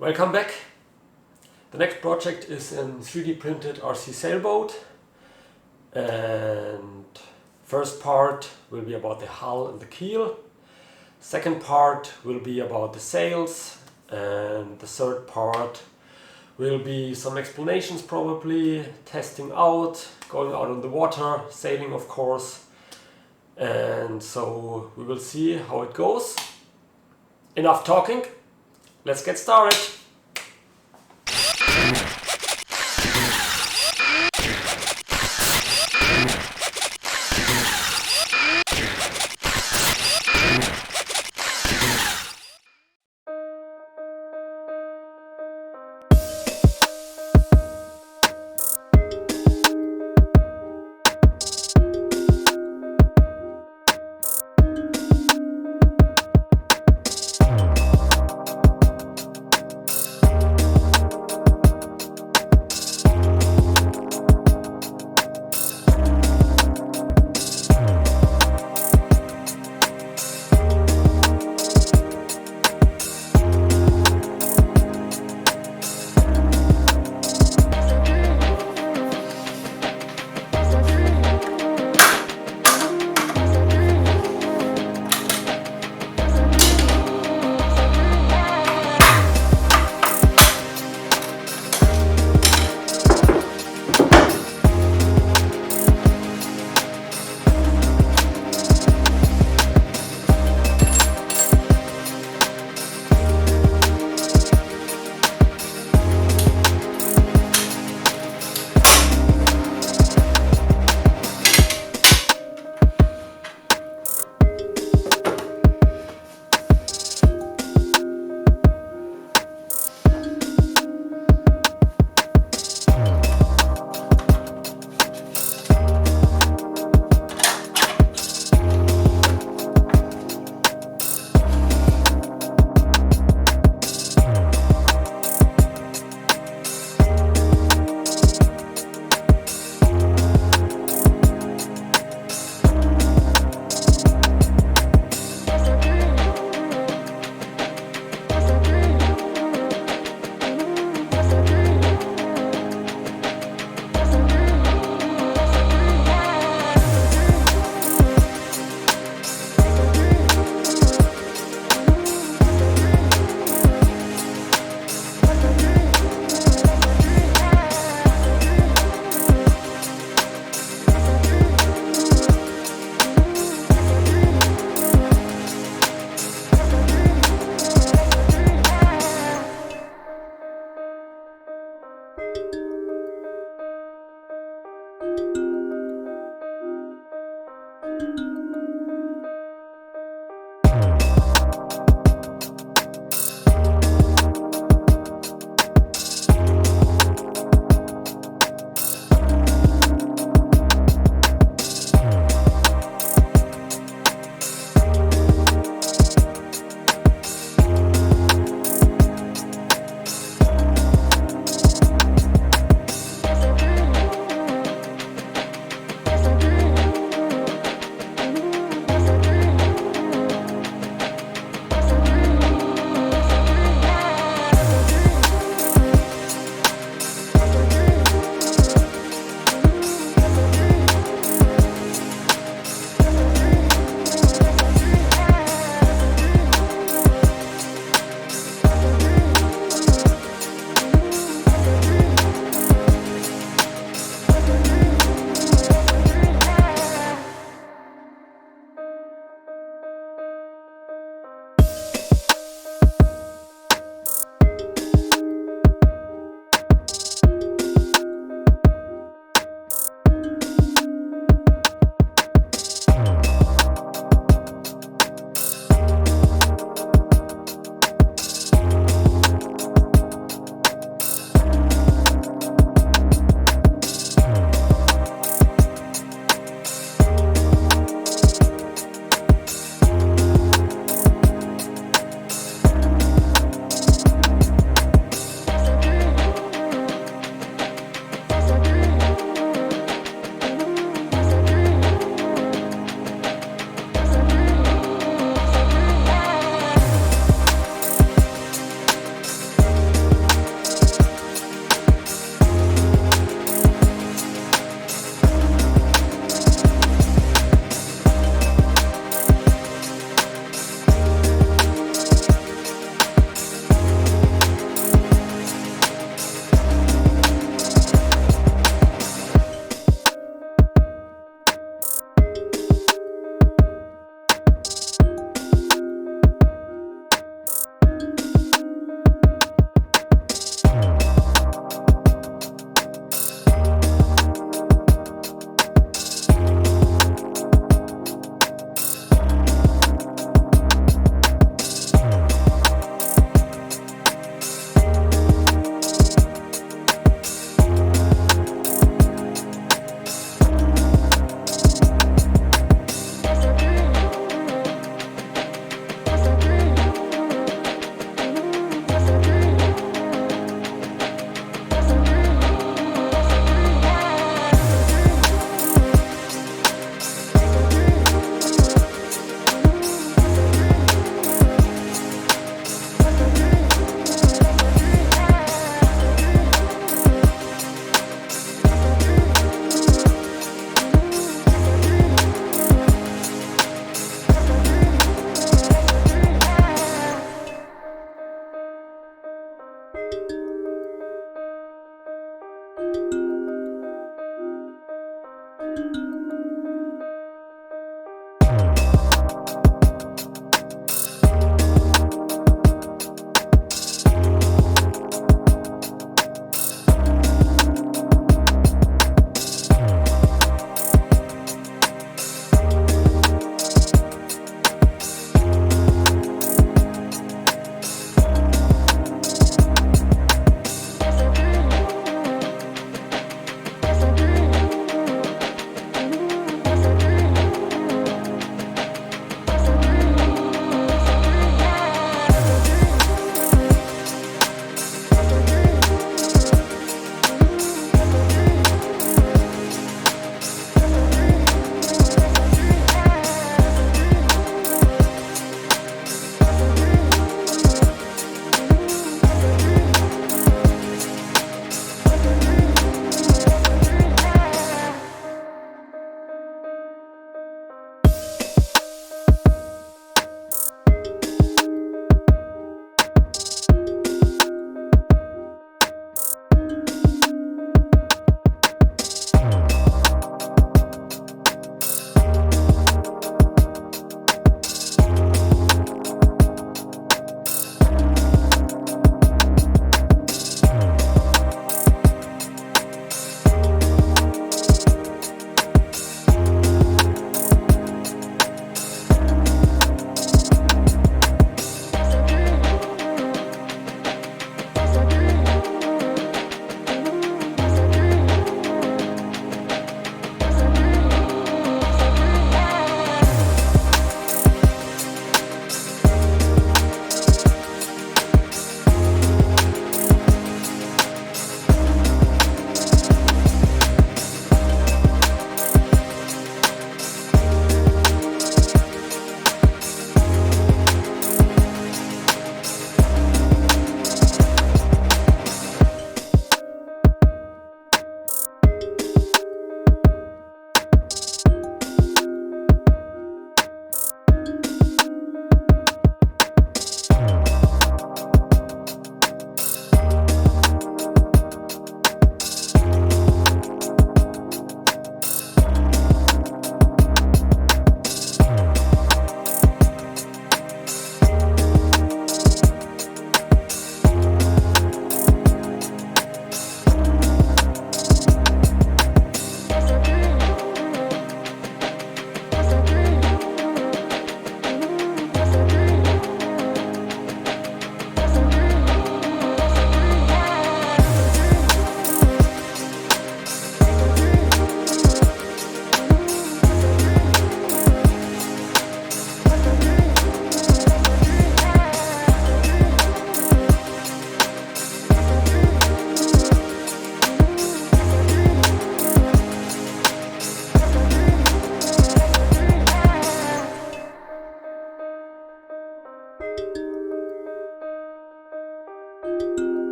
Welcome back. The next project is a 3D printed RC sailboat, and first part will be about the hull and the keel. Second part will be about the sails, and the third part will be some explanations, probably testing out, going out on the water, sailing of course. And so we will see how it goes. Enough talking, let's get started.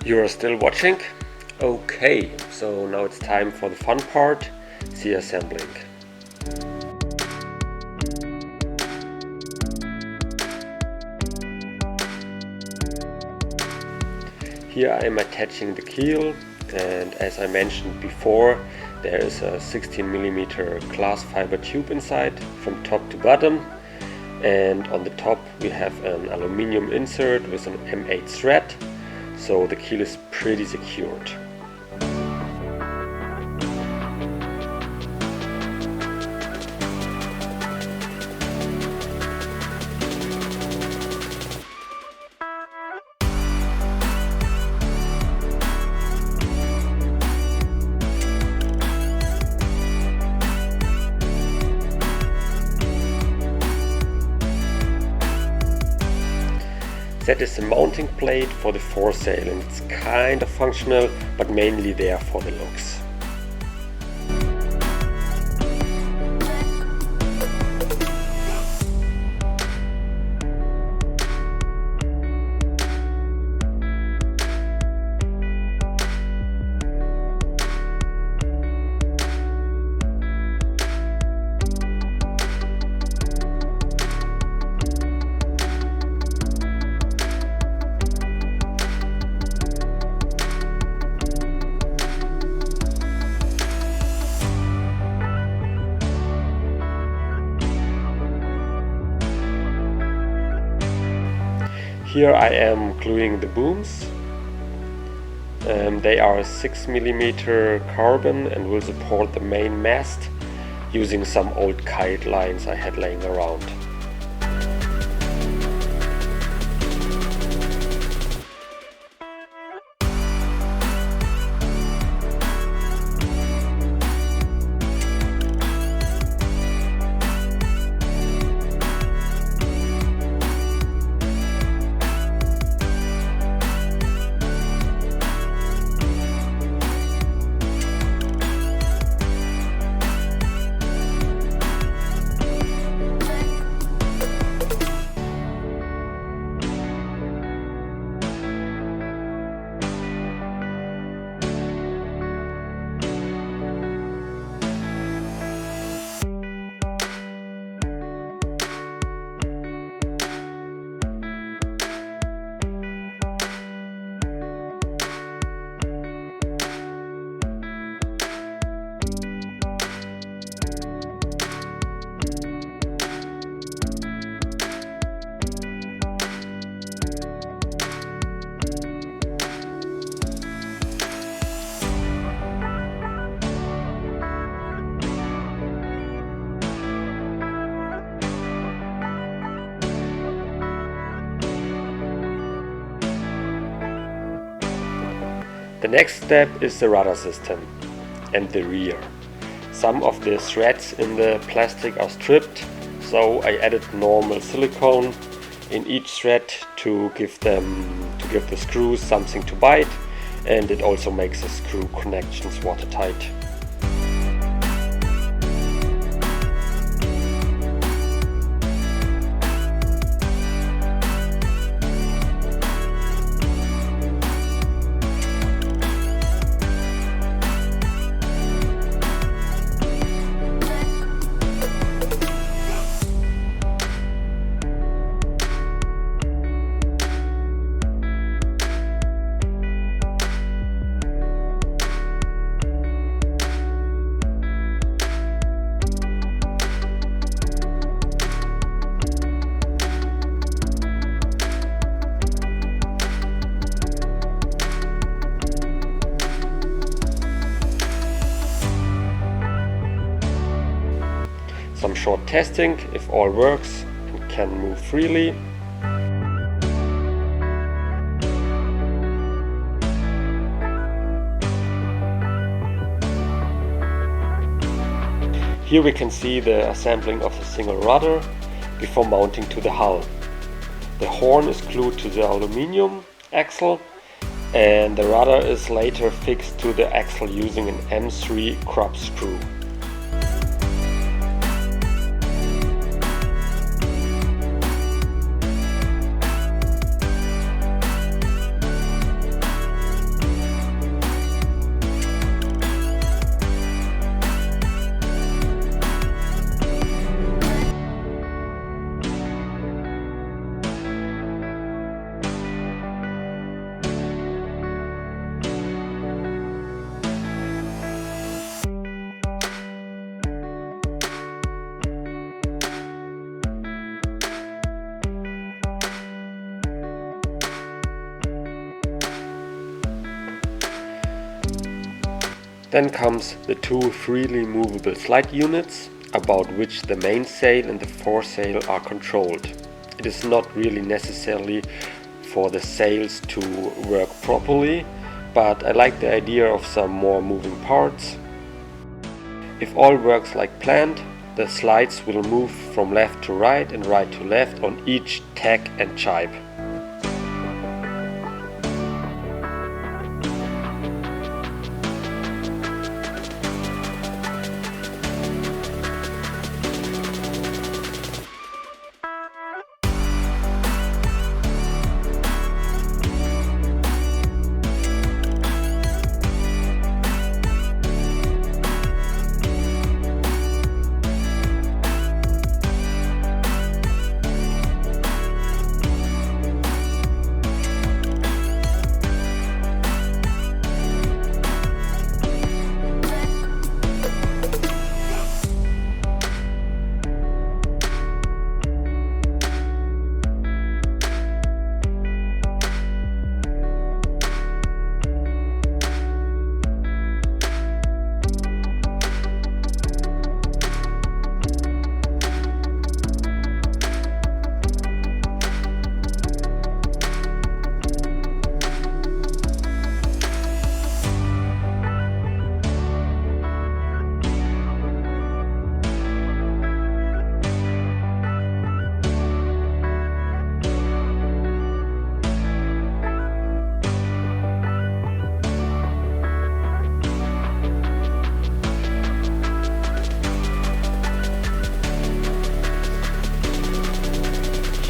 You're still watching? Okay, so now it's time for the fun part, the assembling. Here I am attaching the keel, and as I mentioned before, there is a 16mm glass fiber tube inside from top to bottom, and on the top we have an aluminium insert with an M8 thread, so the keel is pretty secured. That is the mounting plate for the foresail, and it's kind of functional, but mainly there for the looks. Here I am gluing the booms. They are 6mm carbon and will support the main mast using some old kite lines I had laying around. The next step is the rudder system and the rear. Some of the threads in the plastic are stripped, so I added normal silicone in each thread to give the screws something to bite, and it also makes the screw connections watertight. Some short testing if all works and can move freely. Here we can see the assembling of the single rudder before mounting to the hull. The horn is glued to the aluminium axle and the rudder is later fixed to the axle using an M3 crop screw. Then comes the two freely movable slide units, about which the mainsail and the foresail are controlled. It is not really necessary for the sails to work properly, but I like the idea of some more moving parts. If all works like planned, the slides will move from left to right and right to left on each tack and jibe.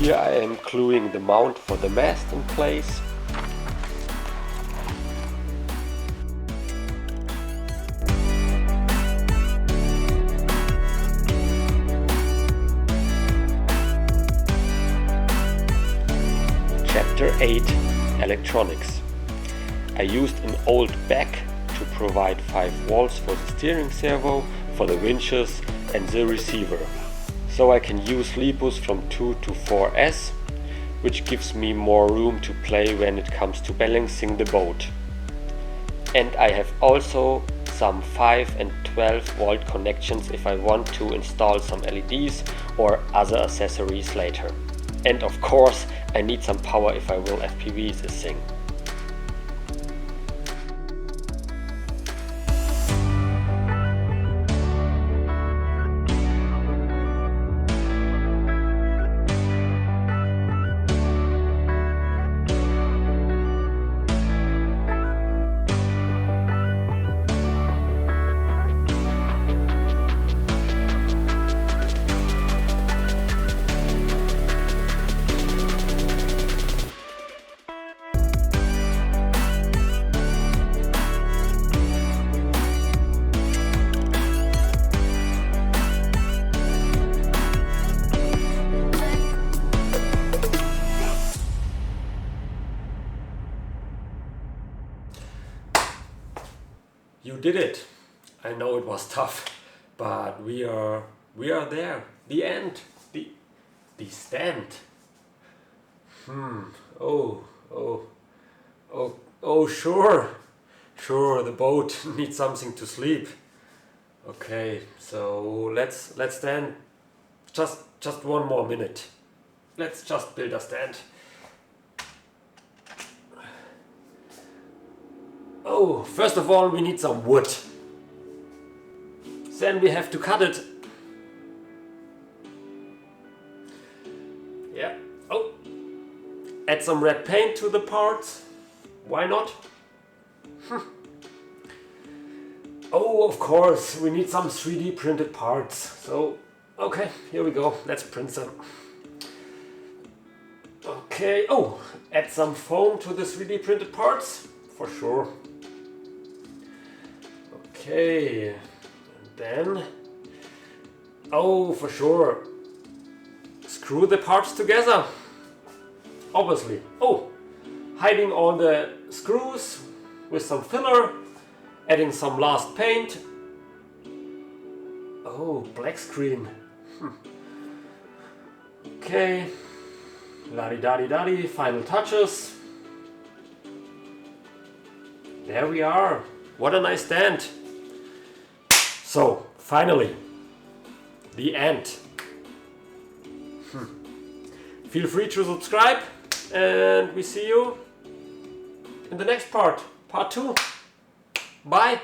Here I am gluing the mount for the mast in place. Chapter 8: Electronics. I used an old back to provide 5 volts for the steering servo, for the winches and the receiver. So I can use LiPos from 2 to 4S, which gives me more room to play when it comes to balancing the boat. And I have also some 5 and 12 volt connections if I want to install some LEDs or other accessories later. And of course I need some power if I will FPV this thing. did it. I know it was tough, but we are there. The end. The stand. Oh, sure. Sure, the boat needs something to sleep. Okay, so let's stand just 1 more minute. Let's just build a stand. Oh, first of all we need some wood. Then we have to cut it. Yeah. Oh, add some red paint to the parts. Why not? Oh, of course, we need some 3D printed parts. So, okay, here we go. Let's print them. Okay, oh, add some foam to the 3D printed parts, for sure. Okay, and then, oh, for sure, screw the parts together. Obviously. Oh, hiding all the screws with some filler, adding some last paint. Oh, black screen. Okay, la-di-da-di-da-di, final touches. There we are. What a nice stand. So, finally, the end. Feel free to subscribe, and we see you in the next part, part 2. Bye.